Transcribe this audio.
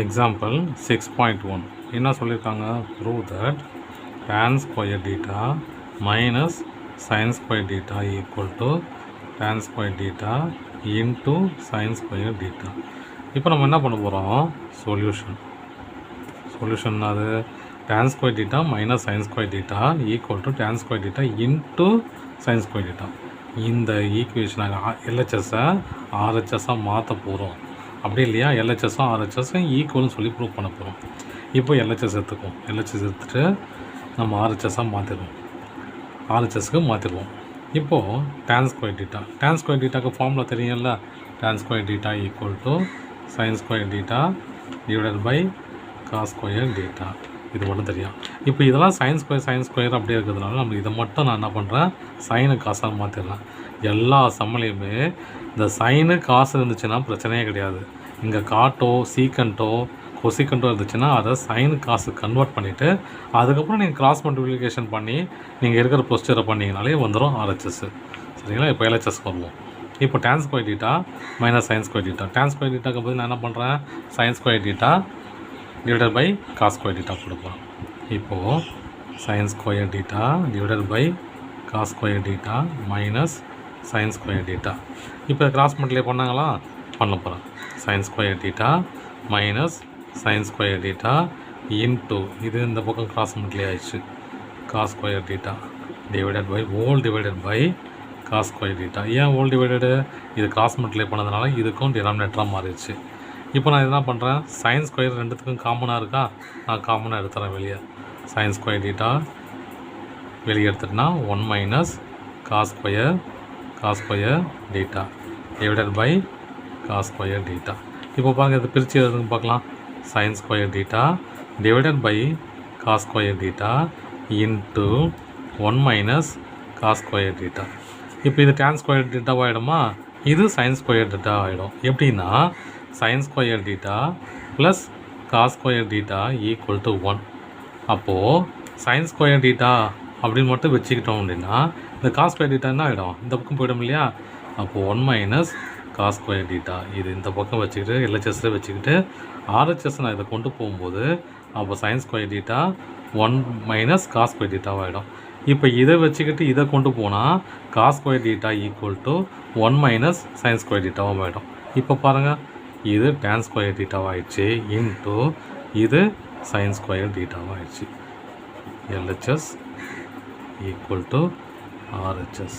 Example 6.1 என்ன சொல்லியிருக்காங்க? Prove that tan square theta minus sine square theta equal to tan square theta into sine square theta. இப்போ நம்ம என்ன பண்ண போகிறோம்? சொல்யூஷன் அது tan square theta minus sine square theta equal to tan square theta into sine square theta. இந்த ஈக்குவேஷனை எல்ஹெச்எஸ்ஸை ஆர்ஹெச்எஸ்ஸாக மாற்ற போகிறோம். அப்படி இல்லையா, எல்ஹெச்எஸ்ஸும் ஆர்ஹெச்எஸ்ஸும் ஈக்குவல்னு சொல்லி ப்ரூவ் பண்ண போகிறோம். இப்போ எல்ஹெச்எஸ் எடுத்துக்குவோம். எல்ஹெச்எஸ் எடுத்துகிட்டு நம்ம ஆர்ஹெச்எஸ்ஸாக மாற்றிடுவோம். ஆர்ஹெச்எஸ்க்கு மாற்றிடுவோம். இப்போது tan square theta, tan square டீட்டாக்கு ஃபார்முலா தெரியும்ல, tan square theta equal to sine square theta divided by cos square theta. இது மட்டும் தெரியும். இப்போ இதெல்லாம் சைன் ஸ்கொயர் அப்படியே இருக்கிறதுனால நம்ம இதை மட்டும் நான் என்ன பண்ணுறேன்? சைனு காசாக மாற்றிடுறேன். எல்லா சம்மலையுமே இந்த சைனு காசு இருந்துச்சுன்னா பிரச்சனையே கிடையாது. இங்கே காட்டோ சீக்கண்ட்டோ கொசிக்கண்ட்டோ இருந்துச்சுன்னா அதை சைனு காசு கன்வெர்ட் பண்ணிவிட்டு அதுக்கப்புறம் நீங்கள் கிராஸ் மல்டிப்ளிகேஷன் பண்ணி நீங்கள் இருக்கிற ப்ரொசீஜரை பண்ணிங்கனாலே வந்துடும் ஆர்ஹெச்எஸ். சரிங்களா? இப்போ எல்ஹெச்எஸ் வருவோம். இப்போ tan square theta minus sine square theta. tan square டீட்டாக்கு போது நான் என்ன பண்ணுறேன்? Sine square theta divided by cos square theta கொடுப்போம். இப்போது sine square theta divided by cos square theta minus sine square theta. இப்போ கிராஸ் மல்டிப்ளை பண்ணாங்களா? பண்ண போகிறேன். Sine square theta minus sine square theta into இது இந்த பக்கம் கிராஸ் மல்டிப்ளை ஆயிடுச்சு cos square theta divided by whole divided by cos square theta. ஏன் whole divided? இது கிராஸ் மல்டிப்ளை பண்ணதுனால இதுக்கும் டினாமினேட்டராக மாறிடுச்சு. இப்போ நான் என்ன பண்ணுறேன்? சைன் ஸ்கொயர் ரெண்டுத்துக்கும் காமனாக இருக்கா? நான் காமனாக எடுத்துறேன் வெளியே. சைன் ஸ்கொயர் டீட்டா வெளியே எடுத்துட்டேன்னா 1 minus cos square theta divided by cos square theta. இப்போ பாருங்கள், இது பிரித்து எதுன்னு பார்க்கலாம். Sine square theta divided by cos square theta into 1 minus cos square theta. இப்போ இது tan ஸ்கொயர் டீட்டா ஆகிடுமா? இது சைன் ஸ்கொயர் டீட்டா ஆகிடும். எப்படின்னா sine square theta plus cos square theta equal to 1. அப்போது சைன் ஸ்கொயர் டீட்டா அப்படின்னு மட்டும் வச்சுக்கிட்டோம் அப்படின்னா இந்த காஸ் ஸ்கொயர் டீட்டா என்ன ஆகிடும்? இந்த பக்கம் போய்டும் இல்லையா? அப்போது 1 மைனஸ் காஸ் ஸ்கொயர் டீட்டா இது இந்த பக்கம் வச்சுக்கிட்டு எல்ஹெச்எஸ்ஸில் வச்சுக்கிட்டு ஆர்ஹெச்எஸ் நான் இதை கொண்டு போகும்போது அப்போ sine square theta 1 minus cos square டீட்டாவாகிடும். இப்போ இதை வச்சுக்கிட்டு இதை கொண்டு போனால் cos square theta equal to 1 minus sine square டீட்டாவும் ஆகிடும். இப்போ பாருங்கள், இது tan ஸ்கொயர் டீட்டாவாகிடுச்சு இன்ட்டு இது சைன் ஸ்கொயர் டீட்டாவாகிடுச்சு. LHS equal to RHS.